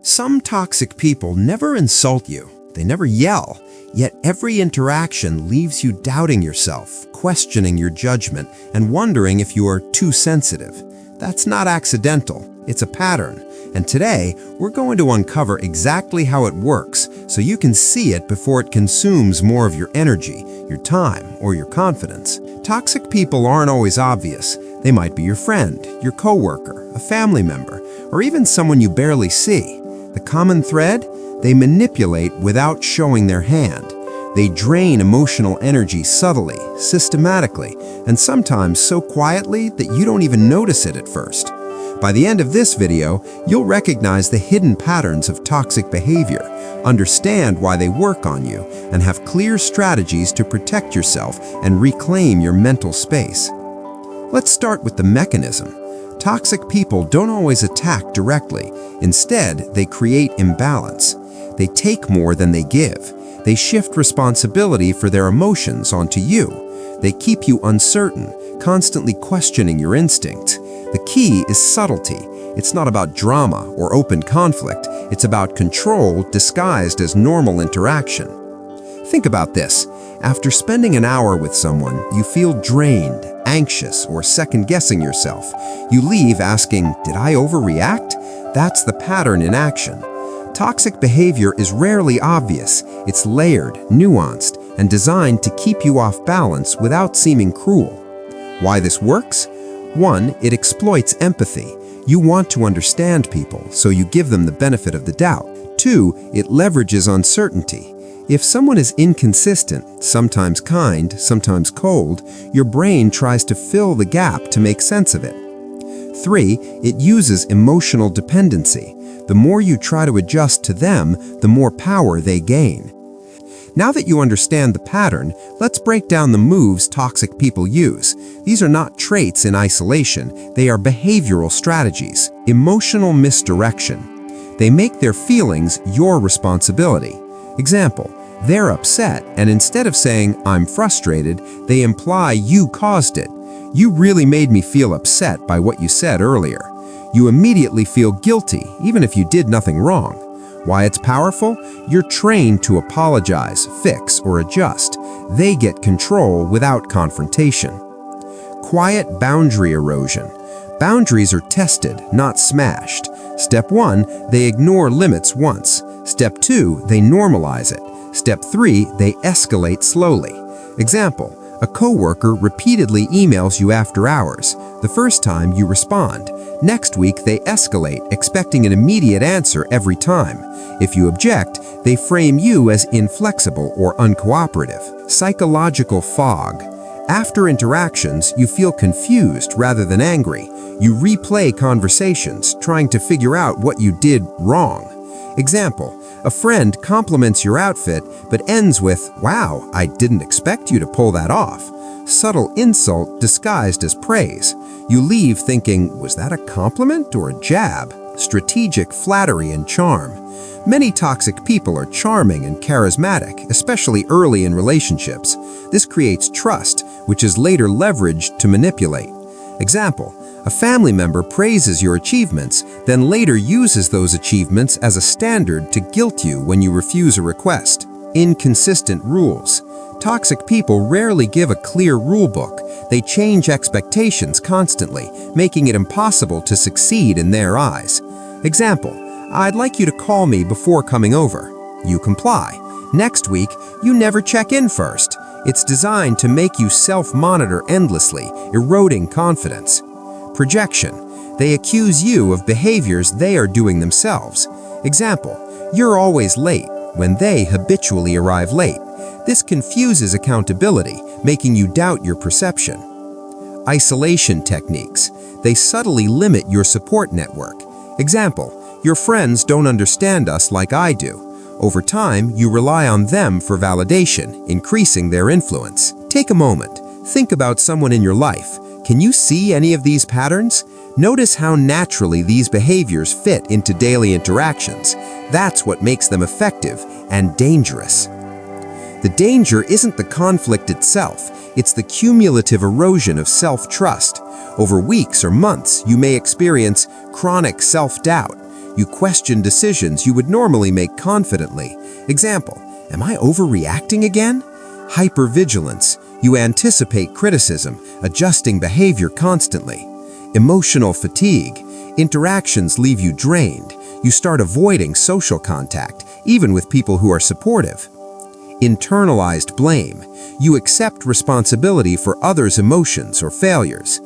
Some toxic people never insult you, they never yell, yet every interaction leaves you doubting yourself, questioning your judgment, and wondering if you are too sensitive. That's not accidental, it's a pattern. And today, we're going to uncover exactly how it works so you can see it before it consumes more of your energy, your time, or your confidence. Toxic people aren't always obvious. They might be your friend, your coworker, a family member, or even someone you barely see. The common thread? They manipulate without showing their hand. They drain emotional energy subtly, systematically, and sometimes so quietly that you don't even notice it at first. By the end of this video, you'll recognize the hidden patterns of toxic behavior, understand why they work on you, and have clear strategies to protect yourself and reclaim your mental space. Let's start with the mechanism. Toxic people don't always attack directly. Instead, they create imbalance. They take more than they give. They shift responsibility for their emotions onto you. They keep you uncertain, constantly questioning your instincts. The key is subtlety. It's not about drama or open conflict. It's about control disguised as normal interaction. Think about this. After spending an hour with someone, you feel drained, anxious, or second-guessing yourself. You leave asking, "Did I overreact?" That's the pattern in action. Toxic behavior is rarely obvious. It's layered, nuanced, and designed to keep you off balance without seeming cruel. Why this works? 1. It exploits empathy. You want to understand people, so you give them the benefit of the doubt. 2. It leverages uncertainty. If someone is inconsistent, sometimes kind, sometimes cold, your brain tries to fill the gap to make sense of it. 3. It uses emotional dependency. The more you try to adjust to them, the more power they gain. Now that you understand the pattern, let's break down the moves toxic people use. These are not traits in isolation, they are behavioral strategies. Emotional misdirection. They make their feelings your responsibility. Example, they're upset, and instead of saying, "I'm frustrated," they imply you caused it. "You really made me feel upset by what you said earlier." You immediately feel guilty, even if you did nothing wrong. Why it's powerful? You're trained to apologize, fix, or adjust. They get control without confrontation. Quiet boundary erosion. Boundaries are tested, not smashed. Step 1, they ignore limits once. Step 2, they normalize it. Step 3, they escalate slowly. Example, a coworker repeatedly emails you after hours. The first time, you respond. Next week, they escalate, expecting an immediate answer every time. If you object, they frame you as inflexible or uncooperative. Psychological fog. After interactions, you feel confused rather than angry. You replay conversations, trying to figure out what you did wrong. Example, a friend compliments your outfit but ends with, "Wow, I didn't expect you to pull that off." Subtle insult disguised as praise. You leave thinking, was that a compliment or a jab? Strategic flattery and charm. Many toxic people are charming and charismatic, especially early in relationships. This creates trust, which is later leveraged to manipulate. Example, a family member praises your achievements, then later uses those achievements as a standard to guilt you when you refuse a request. Inconsistent rules. Toxic people rarely give a clear rule book. They change expectations constantly, making it impossible to succeed in their eyes. Example, "I'd like you to call me before coming over." You comply. Next week, you never check in first. It's designed to make you self-monitor endlessly, eroding confidence. Projection. They accuse you of behaviors they are doing themselves. Example, "You're always late," when they habitually arrive late. This confuses accountability, making you doubt your perception. Isolation techniques. They subtly limit your support network. Example, "Your friends don't understand us like I do." Over time, you rely on them for validation, increasing their influence. Take a moment. Think about someone in your life. Can you see any of these patterns? Notice how naturally these behaviors fit into daily interactions. That's what makes them effective and dangerous. The danger isn't the conflict itself, it's the cumulative erosion of self-trust. Over weeks or months, you may experience chronic self-doubt. You question decisions you would normally make confidently. Example, am I overreacting again? Hypervigilance. You anticipate criticism, adjusting behavior constantly. Emotional fatigue. Interactions leave you drained. You start avoiding social contact, even with people who are supportive. Internalized blame. You accept responsibility for others' emotions or failures.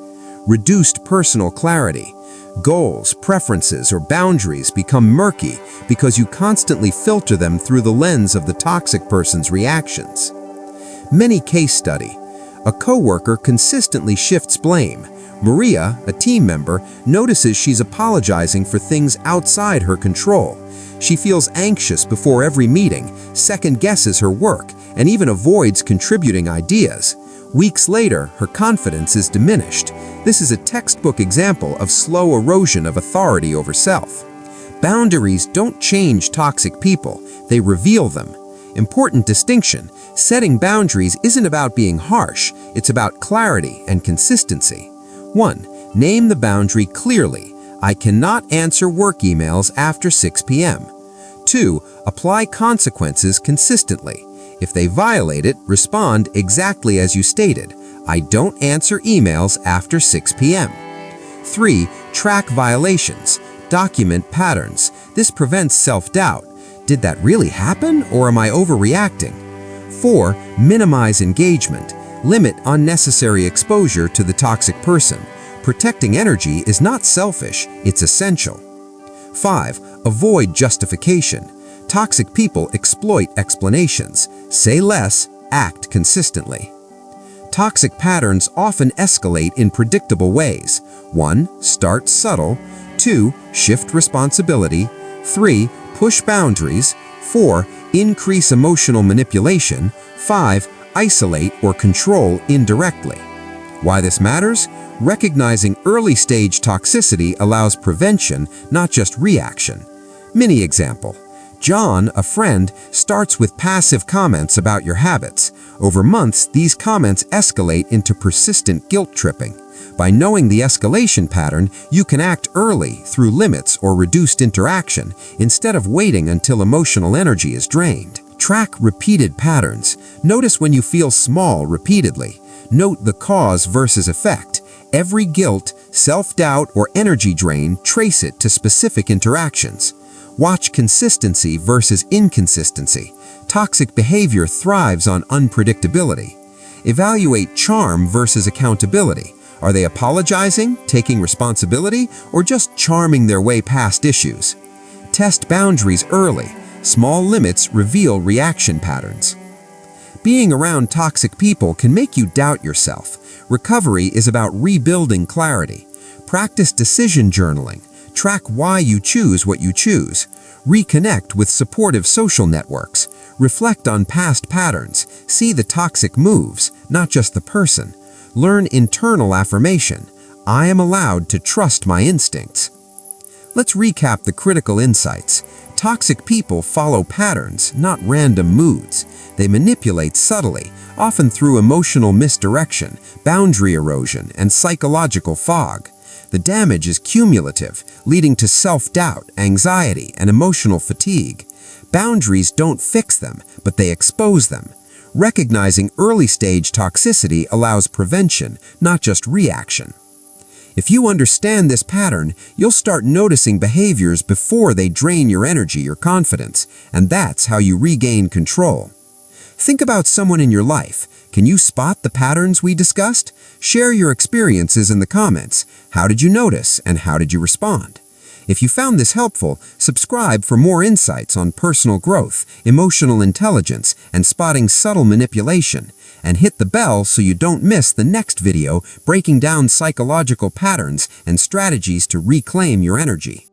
Reduced personal clarity. Goals, preferences, or boundaries become murky because you constantly filter them through the lens of the toxic person's reactions. Many case study. A coworker consistently shifts blame. Maria, a team member, notices she's apologizing for things outside her control. She feels anxious before every meeting, second-guesses her work, and even avoids contributing ideas. Weeks later, her confidence is diminished. This is a textbook example of slow erosion of authority over self. Boundaries don't change toxic people, they reveal them. Important distinction, setting boundaries isn't about being harsh, it's about clarity and consistency. 1. Name the boundary clearly. I cannot answer work emails after 6 p.m. 2. Apply consequences consistently. If they violate it, respond exactly as you stated. I don't answer emails after 6 p.m. 3. Track violations. Document patterns. This prevents self-doubt. Did that really happen, or am I overreacting? 4. Minimize engagement. Limit unnecessary exposure to the toxic person. Protecting energy is not selfish, it's essential. 5. Avoid justification. Toxic people exploit explanations. Say less, act consistently. Toxic patterns often escalate in predictable ways. 1. Start subtle. 2. Shift responsibility. 3. Push boundaries. 4. Increase emotional manipulation. 5. Isolate or control indirectly. Why this matters? Recognizing early-stage toxicity allows prevention, not just reaction. Mini example. John, a friend, starts with passive comments about your habits. Over months, these comments escalate into persistent guilt tripping. By knowing the escalation pattern, you can act early through limits or reduced interaction instead of waiting until emotional energy is drained. Track repeated patterns. Notice when you feel small repeatedly. Note the cause versus effect. Every guilt, self-doubt, or energy drain, trace it to specific interactions. Watch consistency versus inconsistency. Toxic behavior thrives on unpredictability. Evaluate charm versus accountability. Are they apologizing, taking responsibility, or just charming their way past issues? Test boundaries early. Small limits reveal reaction patterns. Being around toxic people can make you doubt yourself. Recovery is about rebuilding clarity. Practice decision journaling. Track why you choose what you choose. Reconnect with supportive social networks. Reflect on past patterns. See the toxic moves, not just the person. Learn internal affirmation. I am allowed to trust my instincts. Let's recap the critical insights. Toxic people follow patterns, not random moods. They manipulate subtly, often through emotional misdirection, boundary erosion, and psychological fog. The damage is cumulative, leading to self-doubt, anxiety, and emotional fatigue. Boundaries don't fix them, but they expose them. Recognizing early-stage toxicity allows prevention, not just reaction. If you understand this pattern, you'll start noticing behaviors before they drain your energy or confidence, and that's how you regain control. Think about someone in your life. Can you spot the patterns we discussed? Share your experiences in the comments. How did you notice, and how did you respond? If you found this helpful, subscribe for more insights on personal growth, emotional intelligence, and spotting subtle manipulation. And hit the bell so you don't miss the next video breaking down psychological patterns and strategies to reclaim your energy.